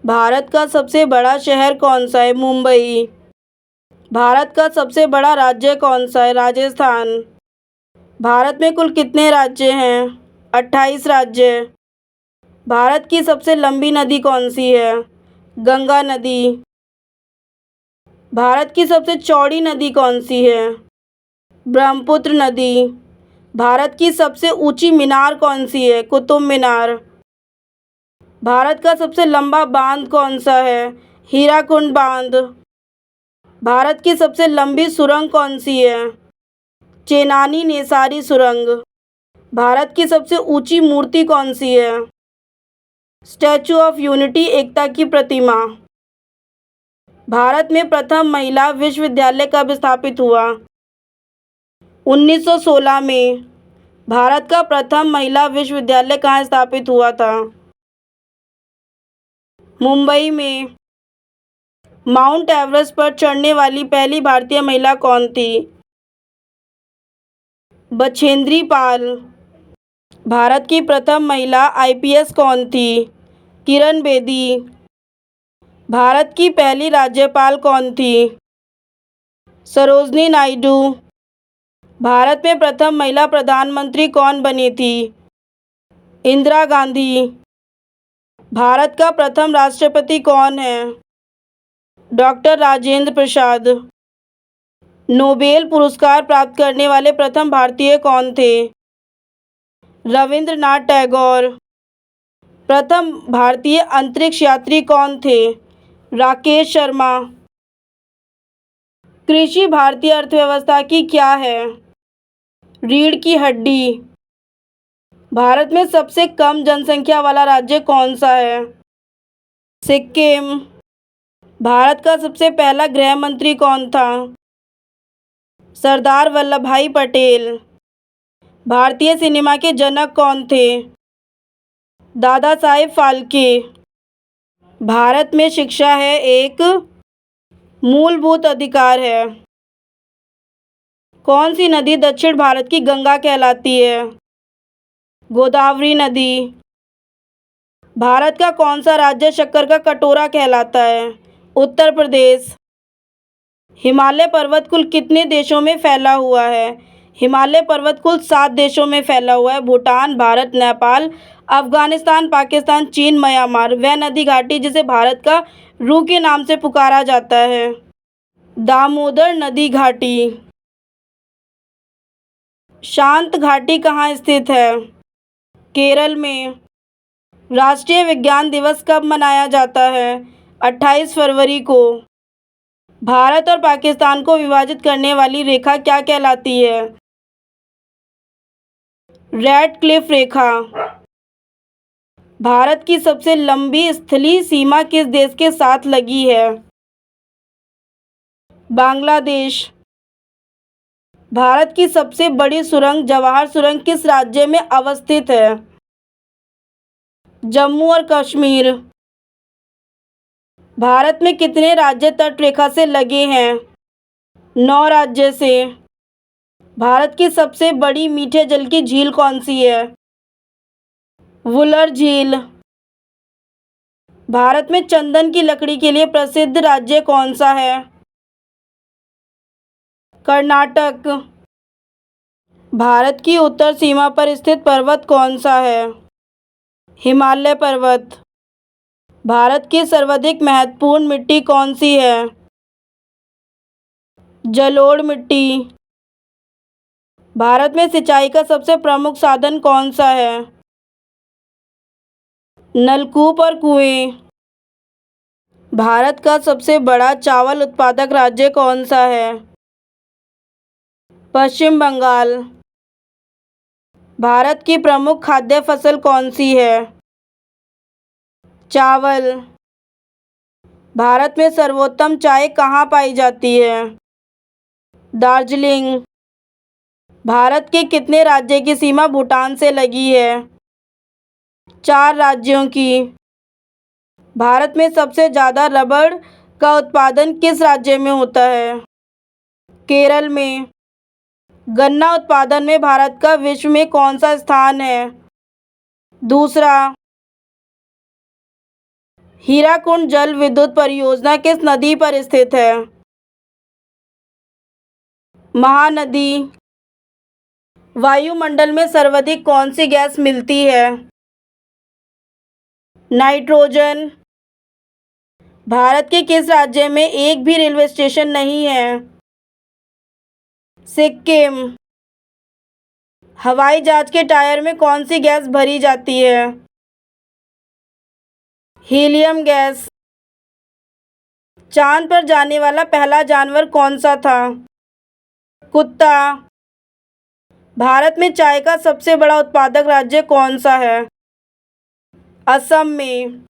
भारत का सबसे बड़ा शहर कौन सा है? मुंबई। भारत का सबसे बड़ा राज्य कौन सा है? राजस्थान। भारत में कुल कितने राज्य हैं? 28 राज्य। भारत की सबसे लंबी नदी कौन सी है? गंगा नदी। भारत की सबसे चौड़ी नदी कौन सी है? ब्रह्मपुत्र नदी। भारत की सबसे ऊंची मीनार कौन सी है? कुतुब मीनार। भारत का सबसे लंबा बांध कौन सा है? हीराकुंड बांध। भारत की सबसे लंबी सुरंग कौन सी है? चेनानी नेसारी सुरंग। भारत की सबसे ऊंची मूर्ति कौन सी है? स्टैचू ऑफ यूनिटी, एकता की प्रतिमा। भारत में प्रथम महिला विश्वविद्यालय कब स्थापित हुआ? 1916 में। भारत का प्रथम महिला विश्वविद्यालय कहाँ स्थापित हुआ था? मुंबई में। माउंट एवरेस्ट पर चढ़ने वाली पहली भारतीय महिला कौन थी? बछेंद्री पाल। भारत की प्रथम महिला आईपीएस कौन थी? किरण बेदी। भारत की पहली राज्यपाल कौन थी? सरोजनी नायडू। भारत में प्रथम महिला प्रधानमंत्री कौन बनी थी? इंदिरा गांधी। भारत का प्रथम राष्ट्रपति कौन है? डॉक्टर राजेंद्र प्रसाद। नोबेल पुरस्कार प्राप्त करने वाले प्रथम भारतीय कौन थे? रविंद्रनाथ टैगोर। प्रथम भारतीय अंतरिक्ष यात्री कौन थे? राकेश शर्मा। कृषि भारतीय अर्थव्यवस्था की क्या है? रीढ़ की हड्डी। भारत में सबसे कम जनसंख्या वाला राज्य कौन सा है? सिक्किम। भारत का सबसे पहला गृह मंत्री कौन था? सरदार वल्लभ भाई पटेल। भारतीय सिनेमा के जनक कौन थे? दादा साहेब फाल्के। भारत में शिक्षा है एक मूलभूत अधिकार है। कौन सी नदी दक्षिण भारत की गंगा कहलाती है? गोदावरी नदी। भारत का कौन सा राज्य शक्कर का कटोरा कहलाता है? उत्तर प्रदेश। हिमालय पर्वत कुल कितने देशों में फैला हुआ है? हिमालय पर्वत कुल 7 देशों में फैला हुआ है। भूटान, भारत, नेपाल, अफगानिस्तान, पाकिस्तान, चीन, म्यांमार। वह नदी घाटी जिसे भारत का रू के नाम से पुकारा जाता है? दामोदर नदी घाटी। शांत घाटी कहाँ स्थित है? केरल में। राष्ट्रीय विज्ञान दिवस कब मनाया जाता है? 28 फरवरी को। भारत और पाकिस्तान को विभाजित करने वाली रेखा क्या कहलाती है? रेड क्लिफ रेखा। भारत की सबसे लंबी स्थलीय सीमा किस देश के साथ लगी है? बांग्लादेश। भारत की सबसे बड़ी सुरंग जवाहर सुरंग किस राज्य में अवस्थित है? जम्मू और कश्मीर। भारत में कितने राज्य तट रेखा से लगे हैं? 9 राज्य से। भारत की सबसे बड़ी मीठे जल की झील कौन सी है? वुलर झील। भारत में चंदन की लकड़ी के लिए प्रसिद्ध राज्य कौन सा है? कर्नाटक। भारत की उत्तर सीमा पर स्थित पर्वत कौन सा है? हिमालय पर्वत। भारत की सर्वाधिक महत्वपूर्ण मिट्टी कौन सी है? जलोढ़ मिट्टी। भारत में सिंचाई का सबसे प्रमुख साधन कौन सा है? नलकूप और कुएं। भारत का सबसे बड़ा चावल उत्पादक राज्य कौन सा है? पश्चिम बंगाल। भारत की प्रमुख खाद्य फसल कौन सी है? चावल। भारत में सर्वोत्तम चाय कहाँ पाई जाती है? दार्जिलिंग। भारत के कितने राज्य की सीमा भूटान से लगी है? 4 राज्यों की। भारत में सबसे ज़्यादा रबड़ का उत्पादन किस राज्य में होता है? केरल में। गन्ना उत्पादन में भारत का विश्व में कौन सा स्थान है? दूसरा। हीराकुंड जल विद्युत परियोजना किस नदी पर स्थित है? महानदी। वायुमंडल में सर्वाधिक कौन सी गैस मिलती है? नाइट्रोजन। भारत के किस राज्य में एक भी रेलवे स्टेशन नहीं है? सिक्किम। हवाई जहाज के टायर में कौन सी गैस भरी जाती है? Helium gas. चांद पर जाने वाला पहला जानवर कौन सा था? कुत्ता। भारत में चाय का सबसे बड़ा उत्पादक राज्य कौन सा है? असम में।